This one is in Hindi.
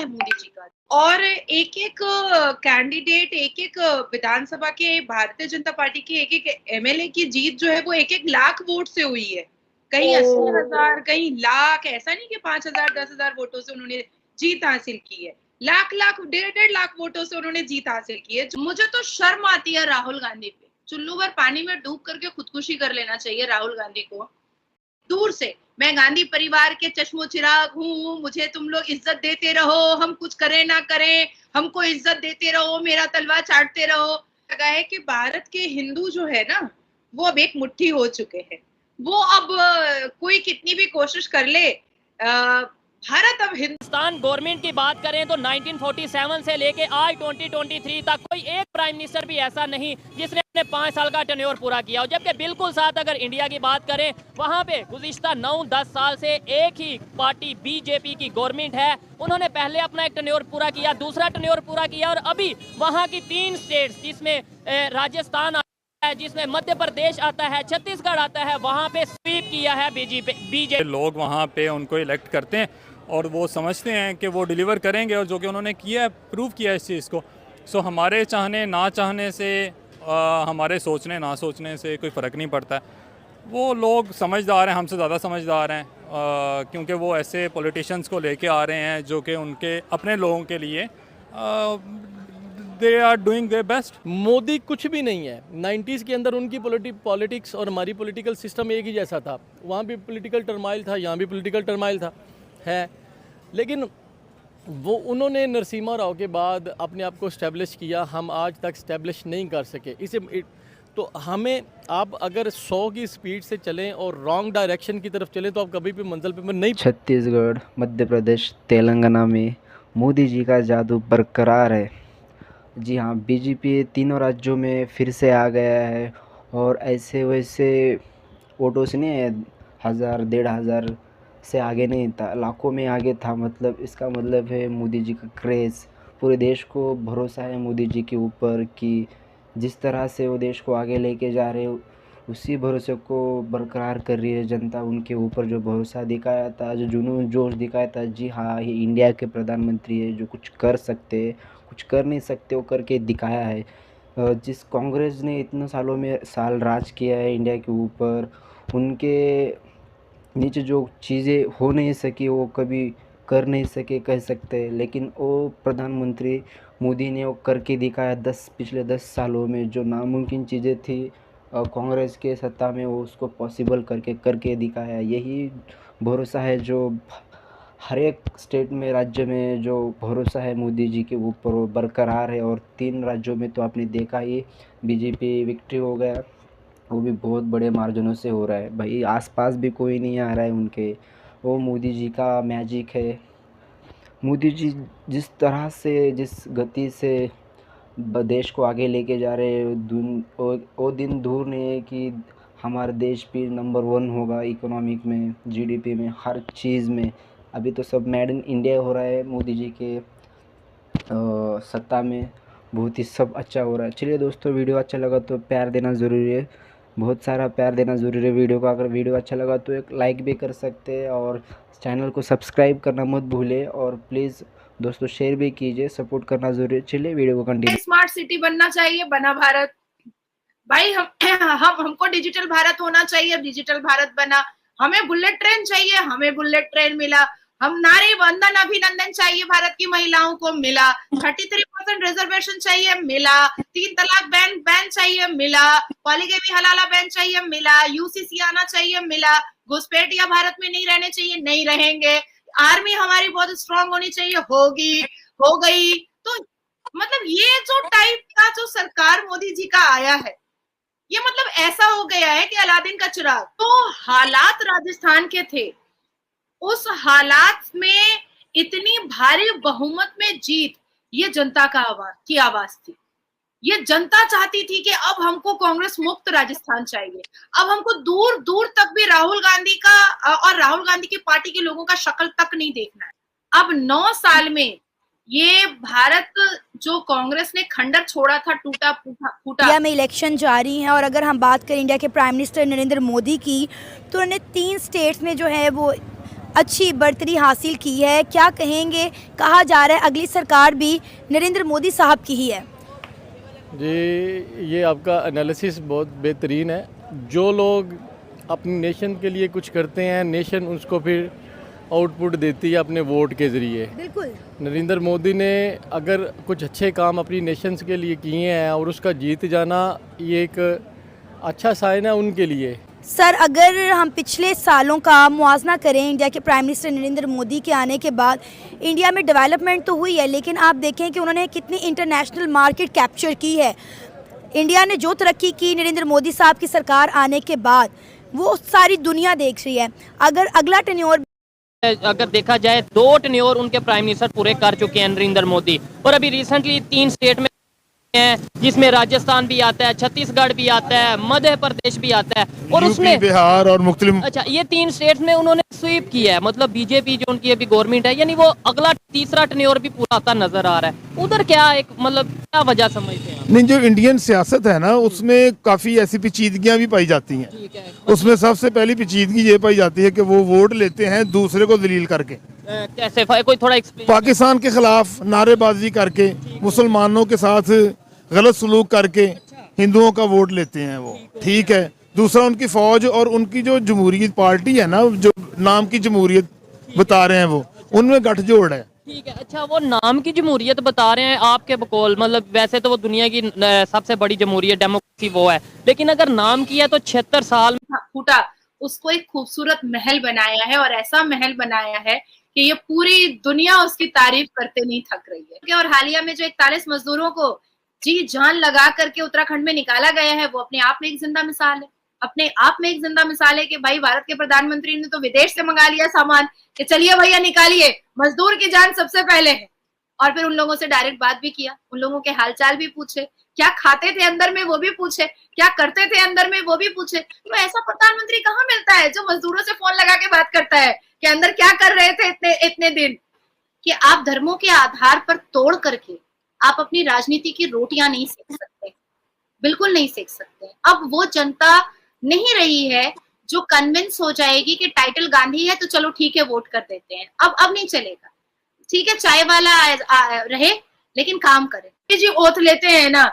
है मोदी जी का। और एक एक कैंडिडेट, एक एक विधानसभा के, भारतीय जनता पार्टी के एक एक एमएलए की जीत जो है वो एक एक लाख वोट से हुई है। कहीं 80,000, कहीं लाख, ऐसा नहीं कि 5,000 10,000 वोटों से उन्होंने जीत हासिल की है। लाख लाख, 1.5 लाख वोटों से उन्होंने जीत हासिल की है। मुझे तो शर्म आती है राहुल गांधी पे। चुल्लू भर पानी में डूब करके खुदकुशी कर लेना चाहिए राहुल गांधी को। दूर से, मैं गांधी परिवार के चश्मो चिराग हूँ, मुझे तुम लोग इज्जत देते रहो, हम कुछ करें ना करें, हमको इज्जत देते रहो, मेरा तलवार चाटते रहो। लगा है कि भारत के हिंदू जो है ना, वो अब एक मुट्ठी हो चुके हैं। वो अब कोई कितनी भी कोशिश कर ले, भारत अब हिंदुस्तान गवर्नमेंट की बात करें तो 1947 से लेके आज 2023 तक कोई एक प्राइम मिनिस्टर भी ऐसा नहीं जिसने अपने 5 साल का टेन्योर पूरा किया हो। जबकि बिल्कुल साथ अगर इंडिया की बात करें, वहां पे गुज़िश्ता 9-10 साल से एक ही पार्टी बीजेपी की गवर्नमेंट है। उन्होंने पहले अपना एक टेन्योर पूरा किया, दूसरा टेन्योर पूरा किया, और अभी वहाँ की 3 स्टेट्स जिसमें राजस्थान है, जिसमें मध्य प्रदेश आता है, छत्तीसगढ़ आता है, वहाँ पे स्वीप किया है बीजेपी। लोग वहाँ पे उनको इलेक्ट करते हैं और वो समझते हैं कि वो डिलीवर करेंगे, और जो कि उन्होंने किया है, प्रूव किया है इस चीज़ को। सो हमारे चाहने ना चाहने से, हमारे सोचने ना सोचने से कोई फ़र्क नहीं पड़ता है। वो लोग समझदार हैं, हमसे ज़्यादा समझदार हैं, क्योंकि वो ऐसे पॉलिटिशियंस को लेके आ रहे हैं जो कि उनके अपने लोगों के लिए they are doing their best. Modi कुछ भी नहीं है। 90s के अंदर उनकी पॉलिटिक्स और हमारी पॉलिटिकल सिस्टम एक ही जैसा था। वहाँ भी पॉलिटिकल टर्माइल था, यहाँ भी पॉलिटिकल टर्माइल था है, लेकिन वो उन्होंने नरसिम्हा राव के बाद अपने आप को इस्टेब्लिश किया। हम आज तक इस्टेब्लिश नहीं कर सके इसे। तो हमें, आप अगर 100 की स्पीड से चलें और रॉन्ग डायरेक्शन की तरफ चलें तो आप कभी भी मंजिल पे नहीं। छत्तीसगढ़, मध्य प्रदेश, तेलंगाना में मोदी जी का जादू बरकरार है। जी हाँ, बीजेपी तीनों राज्यों में फिर से आ गया है, और ऐसे वैसे वोटों से नहीं है, 1000 1,500 से आगे नहीं था, लाखों में आगे था। मतलब इसका मतलब है मोदी जी का क्रेज़, पूरे देश को भरोसा है मोदी जी के ऊपर कि जिस तरह से वो देश को आगे लेके जा रहे हो, उसी भरोसे को बरकरार कर रही है जनता। उनके ऊपर जो भरोसा दिखाया था, जो जुनून जोश दिखाया था, जी हाँ, ये इंडिया के प्रधानमंत्री है जो कुछ कर सकते, कुछ कर नहीं सकते वो करके दिखाया है। जिस कांग्रेस ने इतने सालों में साल राज किया है इंडिया के ऊपर, उनके नीचे जो चीज़ें हो नहीं सकी वो कभी कर नहीं सके कह सकते, लेकिन वो प्रधानमंत्री मोदी ने वो करके दिखाया। पिछले 10 सालों में जो नामुमकिन चीज़ें थी कांग्रेस के सत्ता में, वो उसको पॉसिबल करके दिखाया। यही भरोसा है जो हर एक स्टेट में, राज्य में जो भरोसा है मोदी जी के ऊपर, वो बरकरार है। और 3 राज्यों में तो आपने देखा ही, बीजेपी विक्ट्री हो गया, वो भी बहुत बड़े मार्जिनों से हो रहा है भाई। आसपास भी कोई नहीं आ रहा है उनके। वो मोदी जी का मैजिक है। मोदी जी जिस तरह से, जिस गति से देश को आगे लेके जा रहे हैं, वो दिन दूर नहीं है कि हमारा देश भी नंबर 1 होगा इकोनॉमिक में, जीडीपी में, हर चीज़ में। अभी तो सब मेड इन इंडिया हो रहा है मोदी जी के सत्ता में, बहुत ही सब अच्छा हो रहा है। चलिए दोस्तों, वीडियो अच्छा लगा तो प्यार देना ज़रूरी है, बहुत सारा प्यार देना ज़रूरी है वीडियो को। अगर वीडियो अच्छा लगा तो एक लाइक भी कर सकते हैं, और चैनल को सब्सक्राइब करना मत भूलें, और प्लीज़ दोस्तों शेयर भी कीजिए, सपोर्ट करना ज़रूरी है। चलिए वीडियो को कंटिन्यू। स्मार्ट सिटी बनना चाहिए, बना भारत भाई। हमको डिजिटल भारत होना चाहिए, डिजिटल भारत बना। हमें बुलेट ट्रेन चाहिए, हमें बुलेट ट्रेन मिला। हम नारी बंधन अभिनंदन चाहिए, भारत की महिलाओं को मिला। 33% रिजर्वेशन चाहिए, मिला। 3 तलाक बैन चाहिए, मिला। पॉलीगैमी हलाला बैन चाहिए, मिला। यूसीसी आना चाहिए, मिला। घुसपैठिया भारत में नहीं रहने चाहिए, नहीं रहेंगे। आर्मी हमारी बहुत स्ट्रांग होनी चाहिए, होगी, हो गई। तो मतलब ये जो टाइप का जो सरकार मोदी जी का आया है, ये मतलब ऐसा हो गया है कि अलादीन का चिराग। तो हालात राजस्थान के थे, उस हालात में इतनी भारी बहुमत में जीत, ये जनता की आवाज थी। ये जनता चाहती थी कि अब हमको कांग्रेस मुक्त राजस्थान चाहिए। अब हमको दूर दूर तक भी राहुल गांधी का और राहुल गांधी की पार्टी के लोगों का शक्ल तक नहीं देखना है। अब 9 साल में ये भारत जो कांग्रेस ने खंडर छोड़ा था, टूटा फूटा। इंडिया में इलेक्शन जारी है, और अगर हम बात करें इंडिया के प्राइम मिनिस्टर नरेंद्र मोदी की, तो उन्होंने 3 स्टेट्स में जो है वो अच्छी बढ़तरी हासिल की है। क्या कहेंगे, कहा जा रहा है अगली सरकार भी नरेंद्र मोदी साहब की ही है। जी, ये आपका एनालिसिस बहुत बेहतरीन है। जो लोग अपनी नेशन के लिए कुछ करते हैं, नेशन उसको फिर आउटपुट देती है अपने वोट के ज़रिए। बिल्कुल। नरेंद्र मोदी ने अगर कुछ अच्छे काम अपनी नेशंस के लिए किए हैं और उसका जीत जाना, ये एक अच्छा साइन है उनके लिए। सर, अगर हम पिछले सालों का मुआवजा करें इंडिया के प्राइम मिनिस्टर नरेंद्र मोदी के आने के बाद, इंडिया में डेवलपमेंट तो हुई है, लेकिन आप देखें कि उन्होंने कितनी इंटरनेशनल मार्केट कैप्चर की है। इंडिया ने जो तरक्की की नरेंद्र मोदी साहब की सरकार आने के बाद, वो सारी दुनिया देख रही है। अगर अगला टेन्योर अगर देखा जाए 2 टेन्योर उनके प्राइम मिनिस्टर पूरे कर चुके हैं नरेंद्र मोदी, और अभी रिसेंटली 3 स्टेट में हैं, जिसमें राजस्थान भी आता है, छत्तीसगढ़ भी आता है, मध्य प्रदेश भी आता है, और उसमें बिहार और मुख्तलिफ। अच्छा, ये 3 स्टेट्स में उन्होंने स्वीप किया है। मतलब बीजेपी जो उनकी अभी गवर्नमेंट है, यानी वो अगला तीसरा टेन्योर भी पूरा आता नजर आ रहा है। उधर क्या एक मतलब क्या वजह समझते हैं आप? नहीं, जो इंडियन सियासत है ना, उसमें काफी ऐसी पेचीदगियां भी पाई जाती हैं। ठीक है, उसमें सबसे पहली पेचीदगी ये पाई जाती है कि वो वोट लेते हैं दूसरे को दलील करके, कैसे कोई थोड़ा एक्सप्लेन। पाकिस्तान के खिलाफ नारेबाजी करके, मुसलमानों के साथ गलत सलूक करके हिंदुओं का वोट लेते हैं वो। ठीक है। दूसरा, उनकी फौज और उनकी जो जमहूरियत पार्टी है ना, जो नाम की जमहूरियत बता रहे हैं, वो उनमें गठजोड़ है। ठीक है। अच्छा, वो नाम की जमहूरियत बता रहे हैं आपके बकौल, मतलब वैसे तो वो दुनिया की सबसे बड़ी जमहूरियत डेमोक्रेसी वो है, लेकिन अगर नाम किया तो 76 साल फूटा, उसको एक खूबसूरत महल बनाया है, और ऐसा महल बनाया है कि ये पूरी दुनिया उसकी तारीफ करते नहीं थक रही है। और हालिया में जो 41 मजदूरों को जी जान लगा करके उत्तराखंड में निकाला गया है, वो अपने आप में एक जिंदा मिसाल है। अपने आप में एक जिंदा मिसाल है कि भाई भारत के प्रधानमंत्री ने तो विदेश से मंगा लिया सामान कि चलिए भैया निकालिए, मजदूर की जान सबसे पहले है। और फिर उन लोगों से डायरेक्ट बात भी किया, उन लोगों के हालचाल भी पूछे, क्या खाते थे अंदर में वो भी पूछे, क्या करते थे अंदर में वो भी पूछे। तो ऐसा प्रधानमंत्री कहाँ मिलता है जो मजदूरों से फोन लगा के बात करता है कि अंदर क्या कर रहे थे इतने इतने दिन। कि आप धर्मों के आधार पर तोड़ करके आप अपनी राजनीति की रोटियां नहीं सेक सकते, बिल्कुल नहीं सेक सकते। अब वो जनता नहीं रही है जो कन्विंस हो जाएगी कि टाइटल गांधी है तो चलो ठीक है वोट कर देते हैं। अब नहीं चलेगा। ठीक है, चाय वाला रहे लेकिन काम करे। जी ओथ लेते हैं ना